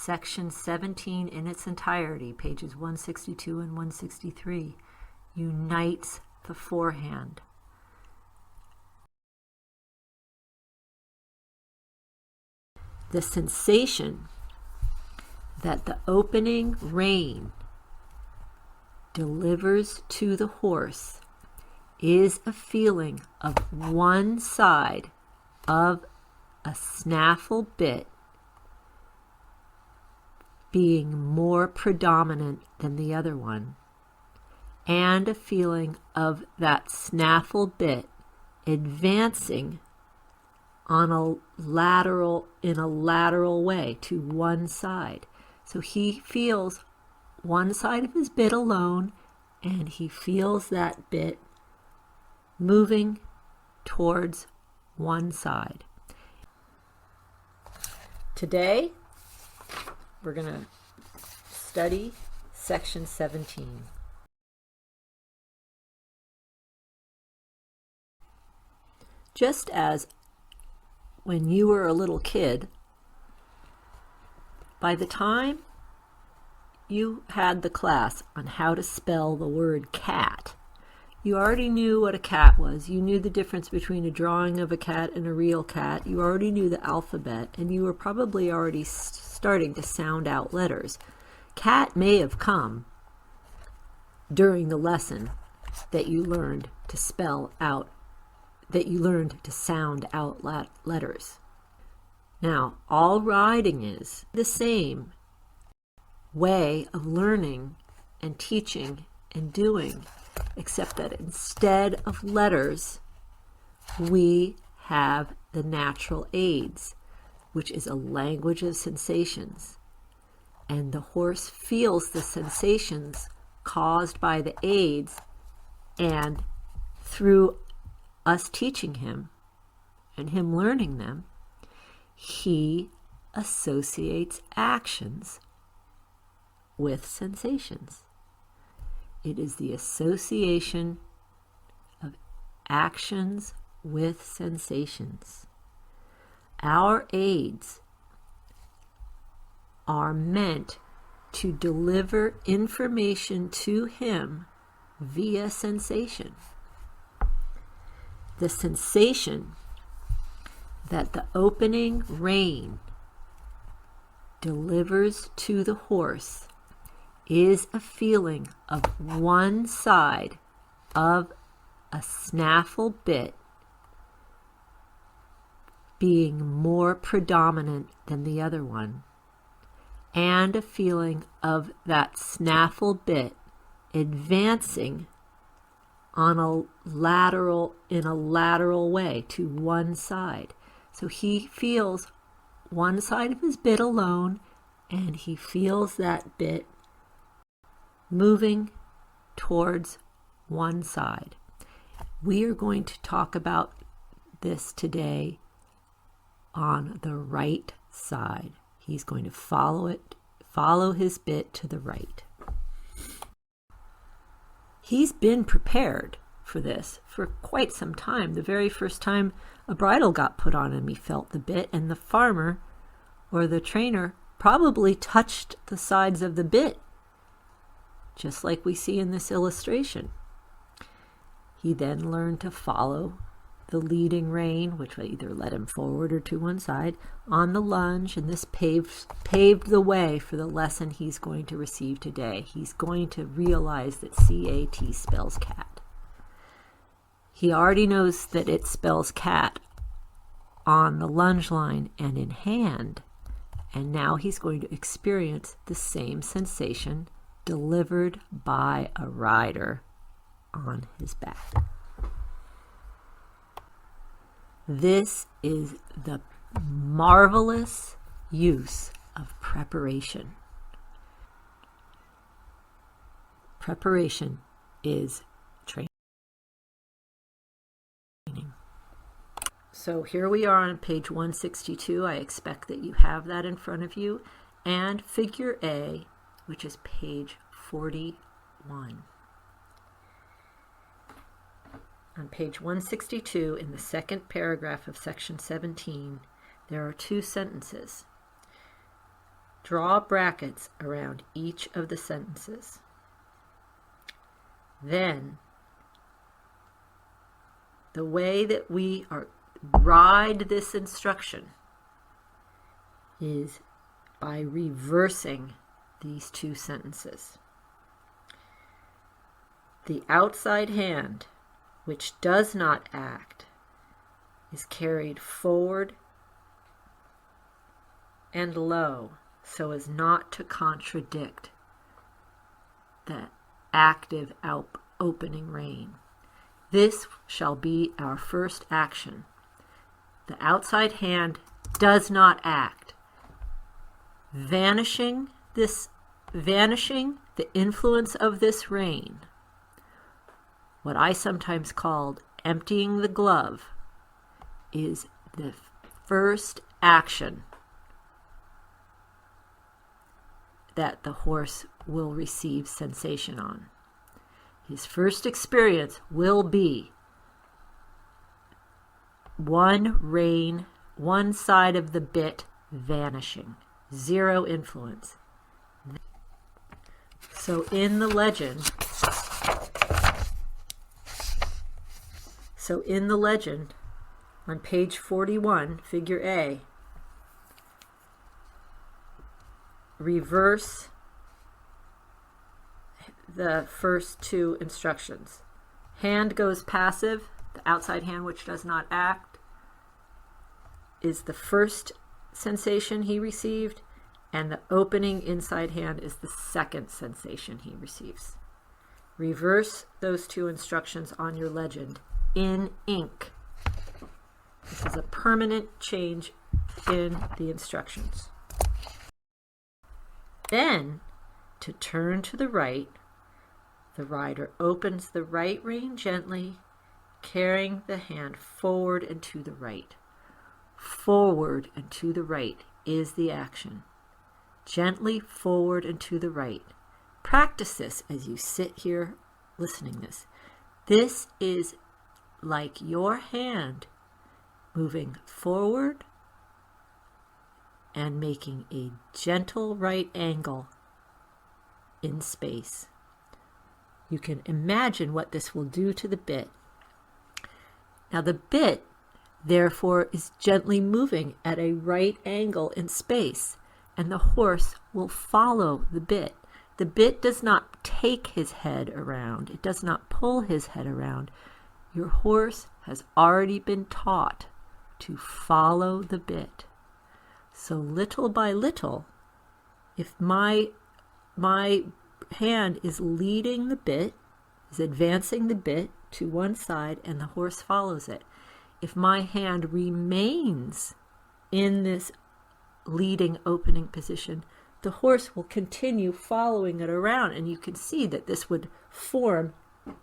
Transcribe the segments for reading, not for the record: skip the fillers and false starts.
section 17 in its entirety, pages 162 and 163, unites the forehand. The sensation that the opening rein delivers to the horse is a feeling of one side of a snaffle bit being more predominant than the other one, and a feeling of that snaffle bit advancing on in a lateral way to one side. So he feels one side of his bit alone, and he feels that bit moving towards one side. Today, we're going to study section 17. Just as when you were a little kid, by the time you had the class on how to spell the word cat, you already knew what a cat was. You knew the difference between a drawing of a cat and a real cat. You already knew the alphabet, and you were probably already starting to sound out letters. Cat may have come during the lesson that you learned to spell out, that you learned to sound out letters. Now, all writing is the same way of learning and teaching and doing, except that instead of letters, we have the natural aids, which is a language of sensations. And the horse feels the sensations caused by the aids, and through us teaching him and him learning them, he associates actions with sensations. It is the association of actions with sensations. Our aids are meant to deliver information to him via sensation. The sensation that the opening rein delivers to the horse is a feeling of one side of a snaffle bit being more predominant than the other one, and a feeling of that snaffle bit advancing on in a lateral way to one side. So he feels one side of his bit alone, and he feels that bit moving towards one side. We are going to talk about this today on the right side. He's going to follow his bit to the right. He's been prepared for this for quite some time. The very first time a bridle got put on him, he felt the bit, and the farmer or the trainer probably touched the sides of the bit, just like we see in this illustration. He then learned to follow the leading rein, which would either let him forward or to one side, on the lunge, and this paved the way for the lesson he's going to receive today. He's going to realize that C-A-T spells cat. He already knows that it spells cat on the lunge line and in hand, and now he's going to experience the same sensation delivered by a rider on his back. This is the marvelous use of preparation. Preparation is training. So here we are on page 162. I expect that you have that in front of you, and figure A, which is page 41. On page 162, in the second paragraph of section 17, there are two sentences. Draw brackets around each of the sentences. Then, the way that we ride this instruction is by reversing these two sentences. The outside hand, which does not act, is carried forward and low so as not to contradict the active opening rein. This shall be our first action. The outside hand does not act. Vanishing the influence of this rein, what I sometimes called emptying the glove, is the first action that the horse will receive sensation on. His first experience will be one side of the bit vanishing, zero influence. So in the legend, on page 41, figure A, reverse the first two instructions. Hand goes passive. The outside hand, which does not act, is the first sensation he received, and the opening inside hand is the second sensation he receives. Reverse those two instructions on your legend in ink. This is a permanent change in the instructions. Then, to turn to the right, the rider opens the right rein gently, carrying the hand forward and to the right. Forward and to the right is the action. Gently forward and to the right. Practice this as you sit here listening this. This is like your hand moving forward and making a gentle right angle in space. You can imagine what this will do to the bit. Now the bit, therefore, is gently moving at a right angle in space, and the horse will follow the bit. The bit does not take his head around. It does not pull his head around. Your horse has already been taught to follow the bit. So little by little, if my hand is leading the bit, is advancing the bit to one side and the horse follows it, if my hand remains in this leading opening position, the horse will continue following it around, and you can see that this would form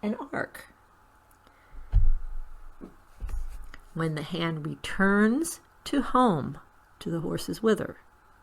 an arc. When the hand returns to home, to the horse's wither,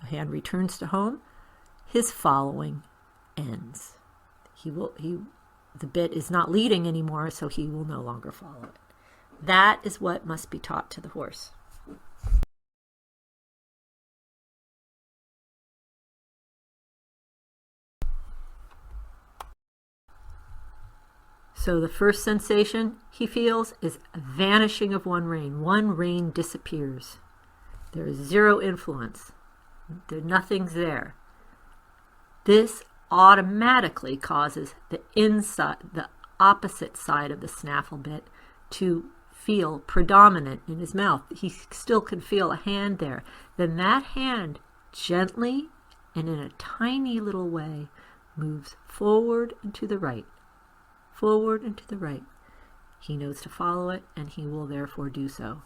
the hand returns to home, his following ends. The bit is not leading anymore, so he will no longer follow it. That is what must be taught to the horse. So the first sensation he feels is vanishing of one rein. One rein disappears. There is zero influence. Nothing's there. This automatically causes the opposite side of the snaffle bit to feel predominant in his mouth. He still can feel a hand there. Then that hand gently and in a tiny little way moves forward and to the right. Forward and to the right. He knows to follow it, and he will therefore do so.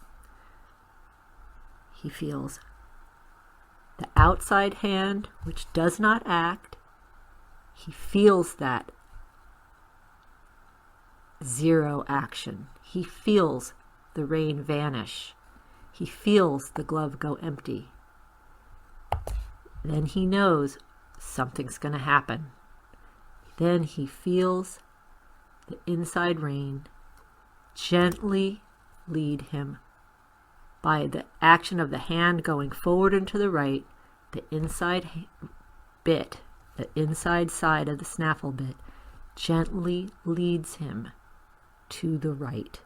He feels the outside hand, which does not act. He feels that zero action. He feels the rein vanish. He feels the glove go empty. Then he knows something's going to happen. Then he feels the inside rein gently lead him by the action of the hand going forward and to the right the inside bit, the inside side of the snaffle bit, gently leads him to the right.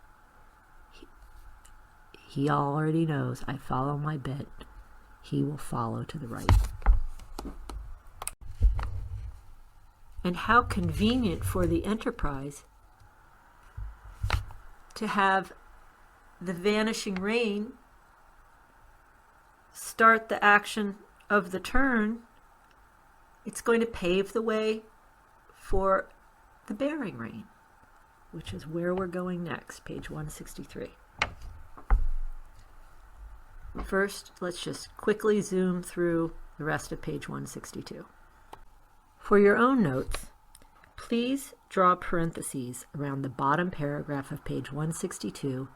He already knows, I follow my bit, he will follow to the right. And how convenient for the enterprise to have the vanishing rein start the action of the turn. It's going to pave the way for the bearing rein, which is where we're going next, page 163. First, let's just quickly zoom through the rest of page 162. For your own notes, please draw parentheses around the bottom paragraph of page 162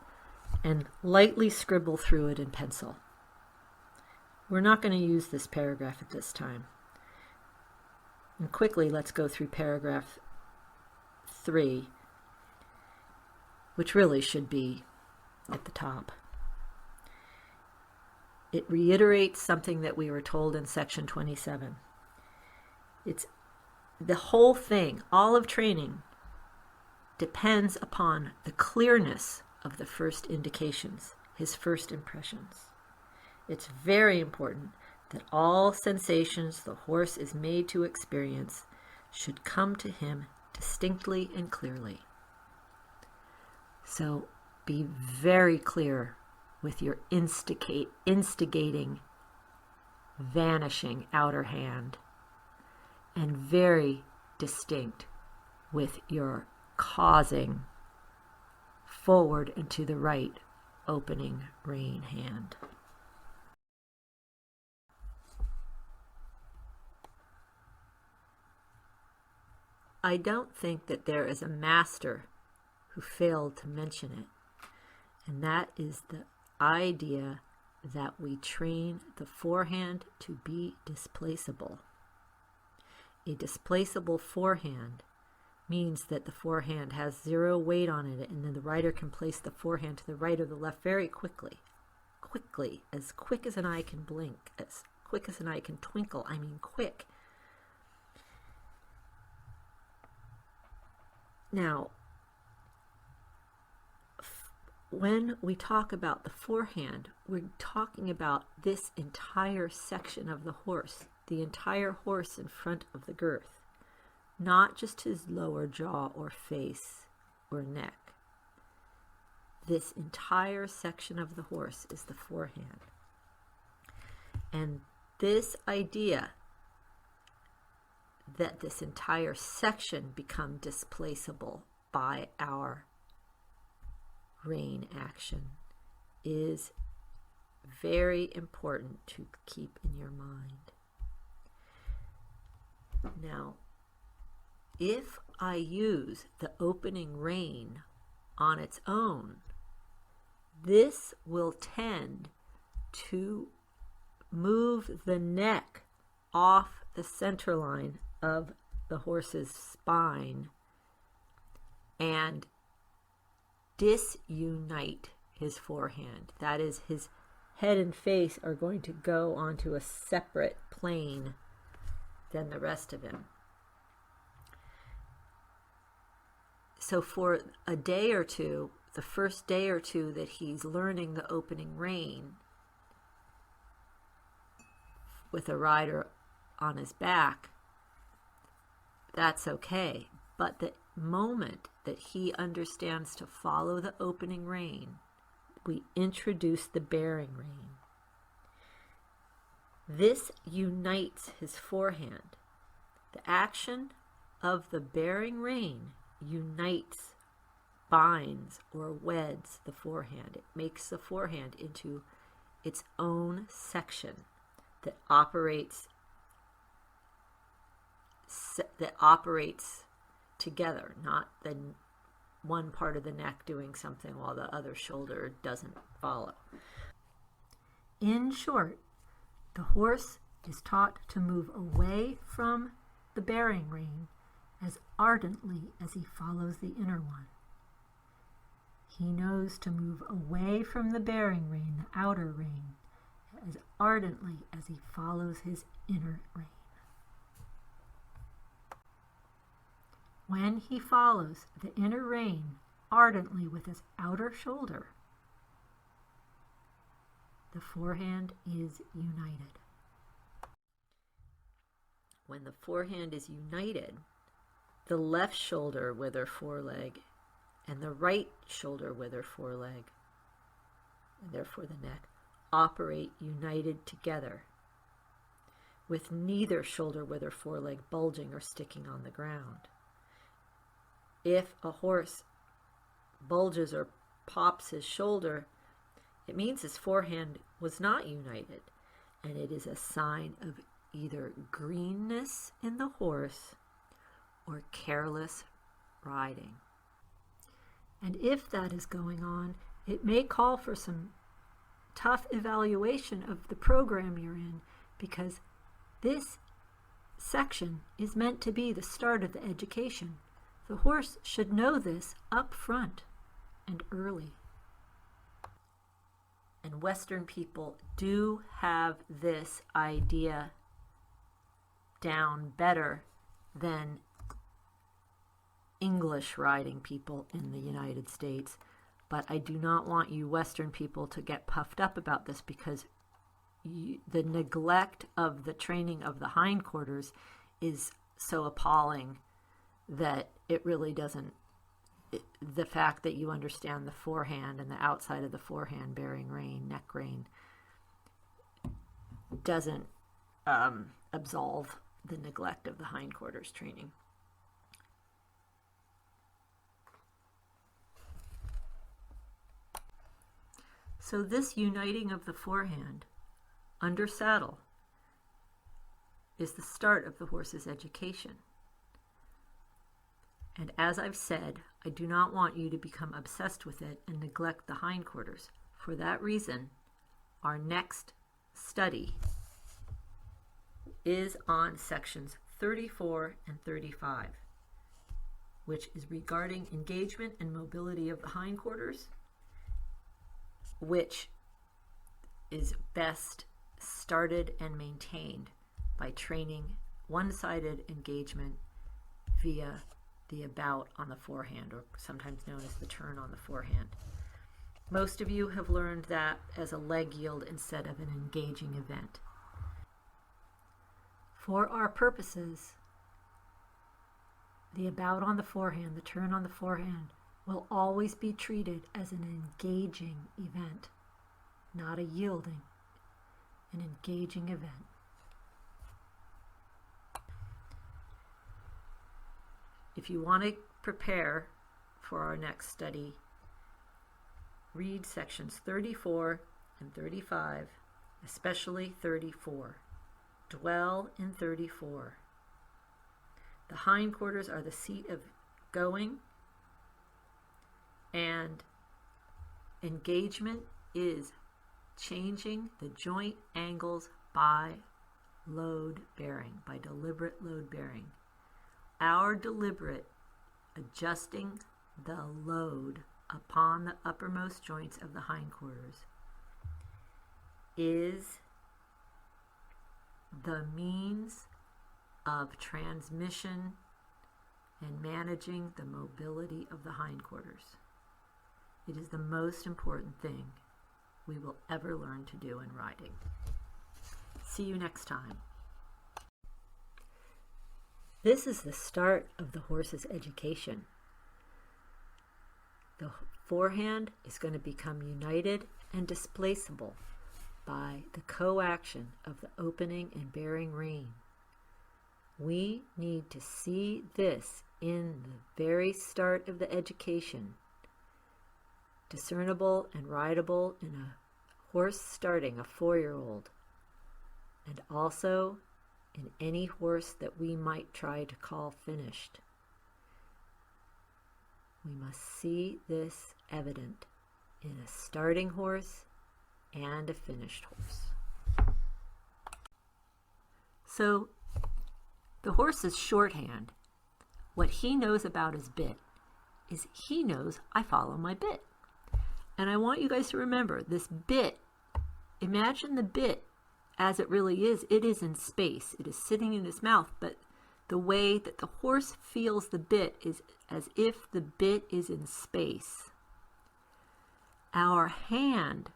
and lightly scribble through it in pencil. We're not going to use this paragraph at this time. And quickly, let's go through paragraph 3, which really should be at the top. It reiterates something that we were told in section 27. It's the whole thing, all of training, depends upon the clearness of the first indications, his first impressions. It's very important that all sensations the horse is made to experience should come to him distinctly and clearly. So be very clear with your instigating, vanishing outer hand, and very distinct with your causing forward and to the right opening rein hand. I don't think that there is a master who failed to mention it, and that is the idea that we train the forehand to be displaceable. A displaceable forehand means that the forehand has zero weight on it, and then the rider can place the forehand to the right or the left very quickly, as quick as an eye can blink, as quick as an eye can twinkle, I mean quick. Now, when we talk about the forehand, we're talking about this entire section of the horse, the entire horse in front of the girth, not just his lower jaw or face or neck. This entire section of the horse is the forehand. And this idea that this entire section become displaceable by our rein action is very important to keep in your mind. Now, if I use the opening rein on its own, this will tend to move the neck off the center line of the horse's spine and disunite his forehand. That is, his head and face are going to go onto a separate plane than the rest of him. So for a day or two, the first day or two that he's learning the opening rein with a rider on his back, that's okay. But the moment that he understands to follow the opening rein, we introduce the bearing rein. This unites his forehand. The action of the bearing rein unites, binds, or weds the forehand. It makes the forehand into its own section that operates together, not the one part of the neck doing something while the other shoulder doesn't follow. In short, the horse is taught to move away from the bearing rein as ardently as he follows the inner one. He knows to move away from the bearing rein, the outer rein, as ardently as he follows his inner rein. When he follows the inner rein ardently with his outer shoulder, the forehand is united. When the forehand is united, the left shoulder with her foreleg and the right shoulder with her foreleg, and therefore the neck, operate united together, with neither shoulder with her foreleg bulging or sticking on the ground. If a horse bulges or pops his shoulder, it means his forehand was not united, and it is a sign of either greenness in the horse or careless riding. And if that is going on, it may call for some tough evaluation of the program you're in, because this section is meant to be the start of the education. The horse should know this up front and early. And Western people do have this idea down better than English riding people in the United States. But I do not want you Western people to get puffed up about this, because the neglect of the training of the hindquarters is so appalling that it really doesn't, the fact that you understand the forehand and the outside of the forehand bearing rein, neck rein, doesn't absolve the neglect of the hindquarters training. So this uniting of the forehand under saddle is the start of the horse's education. And as I've said, I do not want you to become obsessed with it and neglect the hindquarters. For that reason, our next study is on sections 34 and 35, which is regarding engagement and mobility of the hindquarters, which is best started and maintained by training one-sided engagement via the about on the forehand, or sometimes known as the turn on the forehand. Most of you have learned that as a leg yield instead of an engaging event. For our purposes, the about on the forehand, the turn on the forehand, will always be treated as an engaging event, not a yielding, an engaging event. If you want to prepare for our next study, read sections 34 and 35, especially 34. Dwell in 34. The hindquarters are the seat of going, and engagement is changing the joint angles by load bearing, by deliberate load bearing. Our deliberate adjusting the load upon the uppermost joints of the hindquarters is the means of transmission and managing the mobility of the hindquarters. It is the most important thing we will ever learn to do in riding. See you next time. This is the start of the horse's education. The forehand is going to become united and displaceable by the coaction of the opening and bearing rein. We need to see this in the very start of the education, discernible and rideable in a horse starting a 4-year-old, and also in any horse that we might try to call finished. We must see this evident in a starting horse and a finished horse. So the horse's shorthand, what he knows about his bit is he knows I follow my bit. And I want you guys to remember this bit. Imagine the bit as it really is, it is in space. It is sitting in his mouth, but the way that the horse feels the bit is as if the bit is in space. Our hand,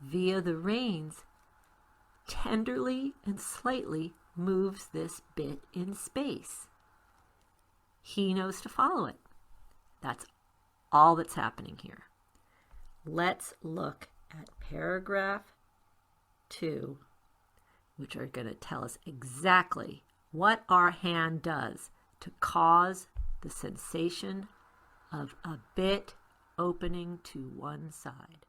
via the reins, tenderly and slightly moves this bit in space. He knows to follow it. That's all that's happening here. Let's look at paragraph 2, which are going to tell us exactly what our hand does to cause the sensation of a bit opening to one side.